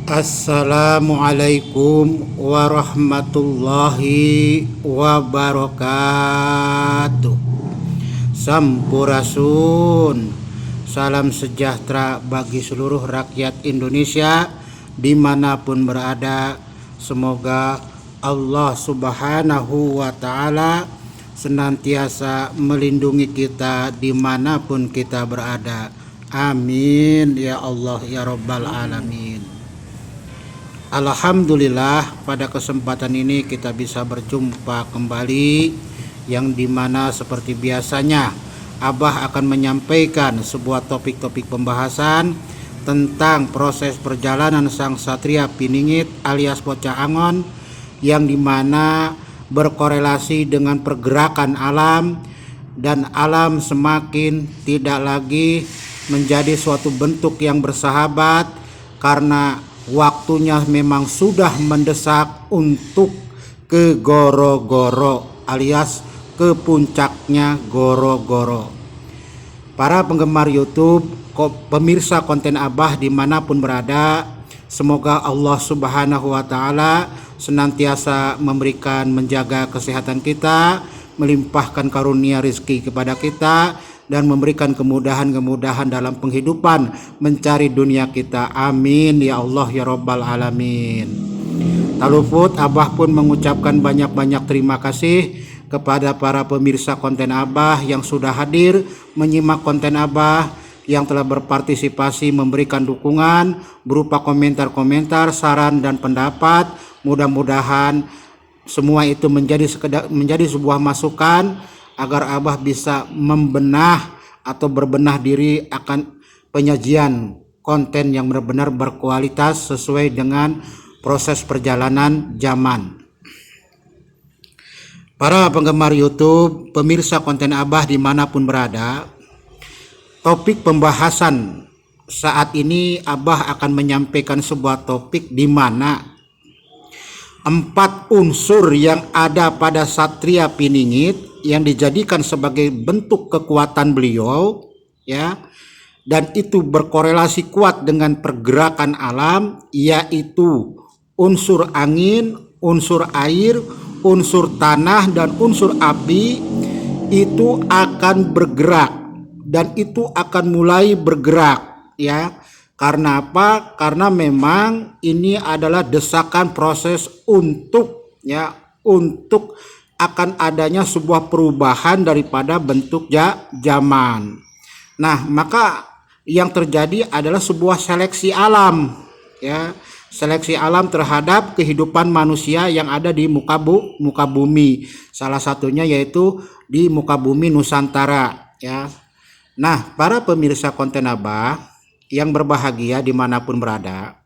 Assalamualaikum warahmatullahi wabarakatuh. Sampurasun. Salam sejahtera bagi seluruh rakyat Indonesia dimanapun berada. Semoga Allah subhanahu wa ta'ala senantiasa melindungi kita dimanapun kita berada. Amin ya Allah ya Rabbal alamin. Alhamdulillah, pada kesempatan ini kita bisa berjumpa kembali, yang dimana seperti biasanya Abah akan menyampaikan sebuah topik-topik pembahasan tentang proses perjalanan sang satria Piningit alias Bocah Angon, yang dimana berkorelasi dengan pergerakan alam, dan alam semakin tidak lagi menjadi suatu bentuk yang bersahabat karena waktunya memang sudah mendesak untuk ke goro-goro alias ke puncaknya goro-goro. Para penggemar YouTube, pemirsa konten Abah dimanapun berada, semoga Allah subhanahu wa ta'ala senantiasa memberikan menjaga kesehatan kita, melimpahkan karunia rezeki kepada kita, dan memberikan kemudahan-kemudahan dalam penghidupan mencari dunia kita. Amin ya Allah ya Rabbal alamin. Tak luput Abah pun mengucapkan banyak-banyak terima kasih kepada para pemirsa konten Abah yang sudah hadir menyimak konten Abah, yang telah berpartisipasi memberikan dukungan berupa komentar-komentar, saran dan pendapat. Mudah-mudahan semua itu menjadi sebuah masukan agar Abah bisa membenah atau berbenah diri akan penyajian konten yang benar-benar berkualitas sesuai dengan proses perjalanan zaman. Para penggemar YouTube, pemirsa konten Abah dimanapun berada, topik pembahasan saat ini Abah akan menyampaikan sebuah topik di mana 4 unsur yang ada pada Satria Piningit yang dijadikan sebagai bentuk kekuatan beliau, ya, dan itu berkorelasi kuat dengan pergerakan alam, yaitu unsur angin, unsur air, unsur tanah dan unsur api. Itu akan bergerak dan itu akan mulai bergerak, ya. Karena apa? Karena memang ini adalah desakan proses untuk akan adanya sebuah perubahan daripada bentuk zaman. Nah, maka yang terjadi adalah sebuah seleksi alam, ya. Seleksi alam terhadap kehidupan manusia yang ada di muka bumi. Salah satunya yaitu di muka bumi Nusantara, ya. Nah, para pemirsa konten Abah yang berbahagia dimanapun berada,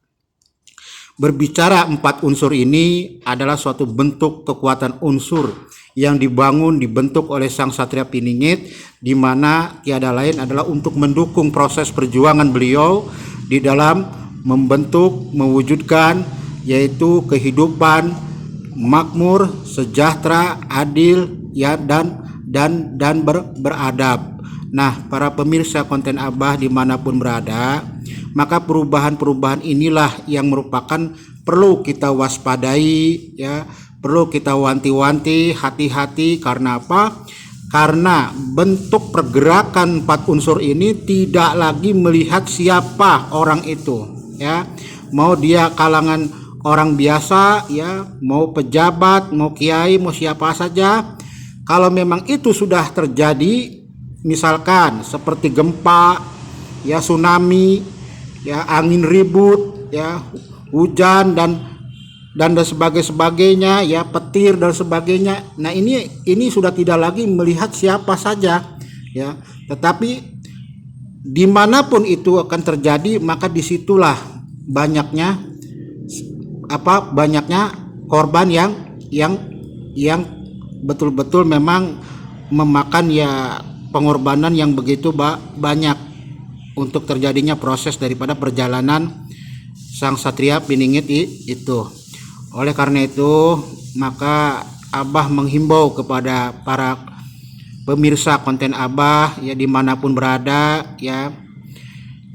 berbicara 4 unsur ini adalah suatu bentuk kekuatan unsur yang dibentuk oleh sang Satria Piningit, di mana tiada lain adalah untuk mendukung proses perjuangan beliau di dalam membentuk, mewujudkan yaitu kehidupan makmur, sejahtera, adil, ya, dan beradab. Nah, para pemirsa konten Abah dimanapun berada, maka perubahan-perubahan inilah yang merupakan perlu kita waspadai, ya, perlu kita wanti-wanti, hati-hati. Karena apa? Karena bentuk pergerakan 4 unsur ini tidak lagi melihat siapa orang itu, ya, mau dia kalangan orang biasa, ya, mau pejabat, mau kiai, mau siapa saja. Kalau memang itu sudah terjadi, misalkan seperti gempa, ya, tsunami, ya, angin ribut, ya, hujan dan sebagainya, ya, petir dan sebagainya. Nah, ini sudah tidak lagi melihat siapa saja, ya, tetapi dimanapun itu akan terjadi, maka disitulah banyaknya korban yang betul-betul memang memakan, ya, pengorbanan yang begitu banyak untuk terjadinya proses daripada perjalanan sang Satria Piningit itu. Oleh karena itu, maka Abah menghimbau kepada para pemirsa konten Abah, ya, dimanapun berada, ya,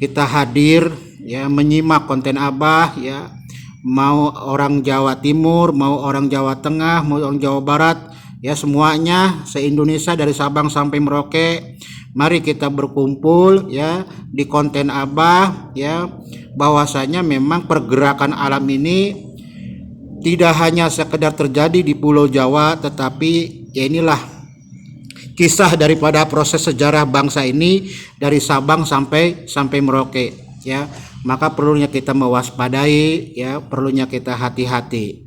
kita hadir ya menyimak konten Abah ya, mau orang Jawa Timur, mau orang Jawa Tengah, mau orang Jawa Barat, ya semuanya se-Indonesia dari Sabang sampai Merauke. Mari kita berkumpul ya di konten Abah ya, bahwasanya memang pergerakan alam ini tidak hanya sekedar terjadi di Pulau Jawa, tetapi ya inilah kisah daripada proses sejarah bangsa ini dari Sabang sampai Merauke ya. Maka perlunya kita mewaspadai ya, perlunya kita hati-hati.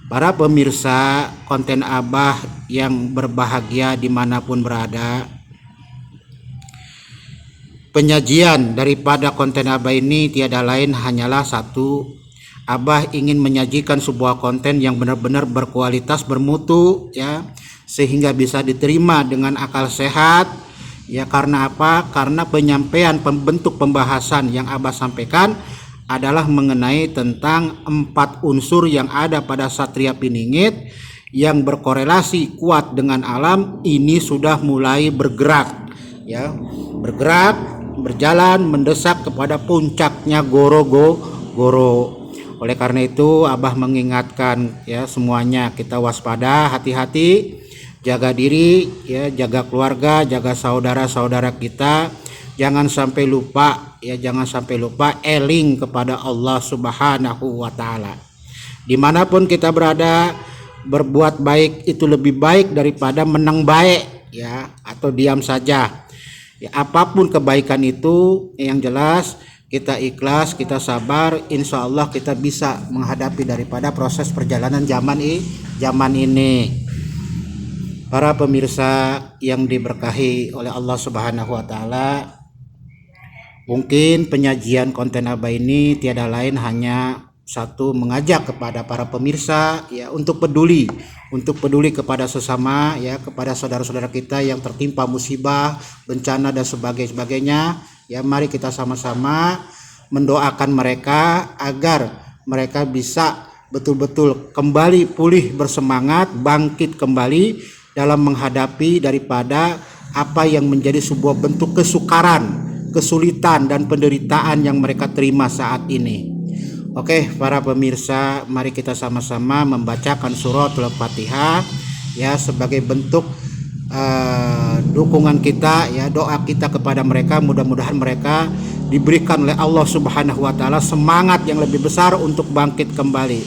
Para pemirsa konten Abah yang berbahagia dimanapun berada, penyajian daripada konten Abah ini tiada lain hanyalah satu. Abah ingin menyajikan sebuah konten yang benar-benar berkualitas, bermutu ya, sehingga bisa diterima dengan akal sehat. Ya, karena apa? Karena penyampaian bentuk pembahasan yang Abah sampaikan adalah mengenai tentang 4 unsur yang ada pada Satria Piningit yang berkorelasi kuat dengan alam. Ini sudah mulai bergerak ya, bergerak, berjalan mendesak kepada puncaknya Goro. Oleh karena itu Abah mengingatkan ya semuanya, kita waspada, hati-hati, jaga diri ya, jaga keluarga, jaga saudara-saudara kita, jangan sampai lupa ya, jangan sampai lupa eling kepada Allah Subhanahu wa taala. Dimanapun kita berada, berbuat baik itu lebih baik daripada menang baik ya, atau diam saja ya. Apapun kebaikan itu, yang jelas kita ikhlas, kita sabar, insya Allah kita bisa menghadapi daripada proses perjalanan zaman ini. Para pemirsa yang diberkahi oleh Allah Subhanahu wa taala, mungkin penyajian konten Abah ini tiada lain hanya satu, mengajak kepada para pemirsa ya untuk peduli kepada sesama ya, kepada saudara-saudara kita yang tertimpa musibah, bencana dan sebagainya ya. Mari kita sama-sama mendoakan mereka agar mereka bisa betul-betul kembali pulih bersemangat, bangkit kembali dalam menghadapi daripada apa yang menjadi sebuah bentuk kesukaran, kesulitan dan penderitaan yang mereka terima saat ini. Oke, para pemirsa, mari kita sama-sama membacakan suratul Fatihah ya, sebagai bentuk dukungan kita ya, doa kita kepada mereka. Mudah-mudahan mereka diberikan oleh Allah Subhanahu wa taala semangat yang lebih besar untuk bangkit kembali.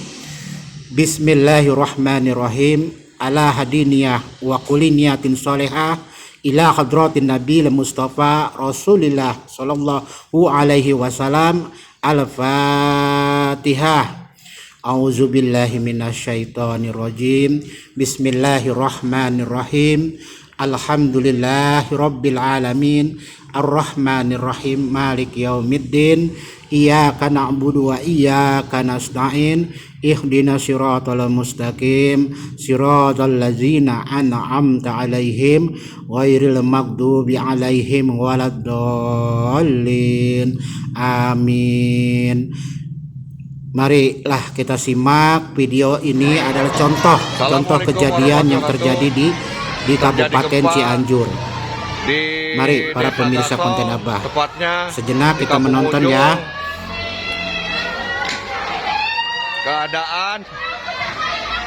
Bismillahirrahmanirrahim. Ala hadiniyah wa kuliniyatin solehah ila hadratin nabi mustafa rasulillah sallallahu alaihi wasallam. Al-Fatihah. A'udzubillahi minasyaitonirrajim. Bismillahirrahmanirrahim. Alhamdulillahirabbil alamin. Arrahmanirrahim. Maliki yaumiddin. Iyyaka na'budu wa iyyaka nasta'in. Ihdinas siratal mustaqim. Siratal ladzina an'amta 'alaihim ghairil maghdubi 'alaihim waladdallin. Amin. Marilah kita simak video ini, adalah contoh kejadian yang terjadi di Kabupaten Cianjur. Mari para pemirsa konten Abah, sejenak kita menonton ya. Keadaan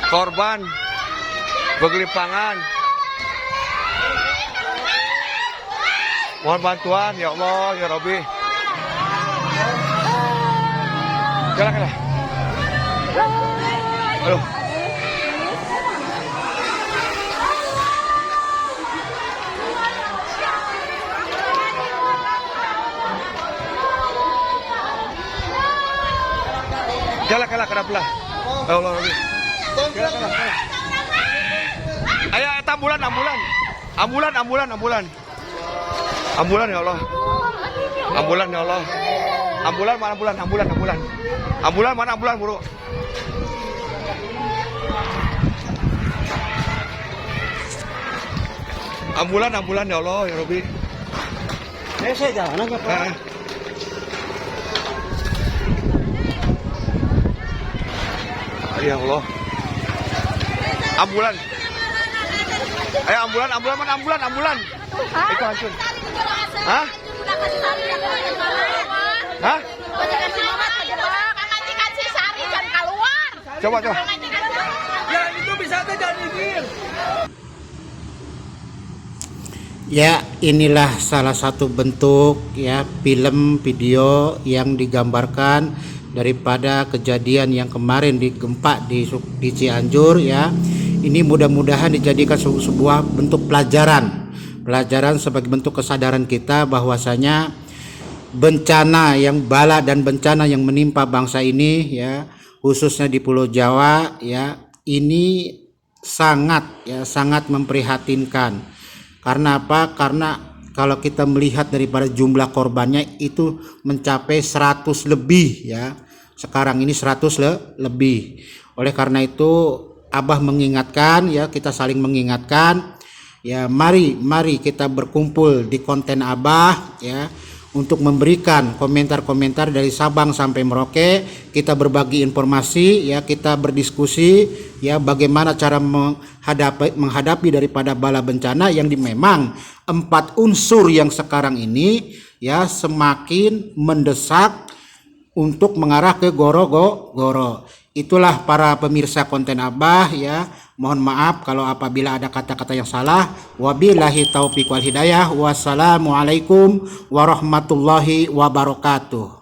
korban bergelipangan, mohon bantuan ya Allah ya Rabbi. Kalah. Aduh. Kalah kenapa? Ya Allah Rabbi. Kalah. Ayo ambulan ya Allah. Ambulan ya Allah. Ambulan mana bro? Ambulan ya Allah ya Rabbi. Saya jalan aja Pak. Ya Allah. Ambulan. Ayo ambulan. Itu hancur. Hah? Majikan si Mamat kejebak. Majikan si Sari kan keluar. Coba. Ya itu bisa tuh jangan mikir. Ya, inilah salah satu bentuk ya film video yang digambarkan daripada kejadian yang kemarin di gempa di Cianjur ya. Ini mudah-mudahan dijadikan sebuah bentuk pelajaran sebagai bentuk kesadaran kita bahwasanya bencana yang bala dan bencana yang menimpa bangsa ini ya, khususnya di Pulau Jawa ya, ini sangat memprihatinkan. Karena apa? Karena kalau kita melihat daripada jumlah korbannya itu mencapai 100 lebih ya. Sekarang ini 100 lebih. Oleh karena itu Abah mengingatkan ya, kita saling mengingatkan ya, mari kita berkumpul di konten Abah ya, untuk memberikan komentar-komentar dari Sabang sampai Merauke. Kita berbagi informasi ya, kita berdiskusi ya, bagaimana cara menghadapi daripada bala bencana yang memang 4 unsur yang sekarang ini ya semakin mendesak untuk mengarah ke goro-goro. Itulah para pemirsa konten Abah ya. Mohon maaf kalau apabila ada kata-kata yang salah. Wabillahi taufiq wal hidayah. Wassalamualaikum warahmatullahi wabarakatuh.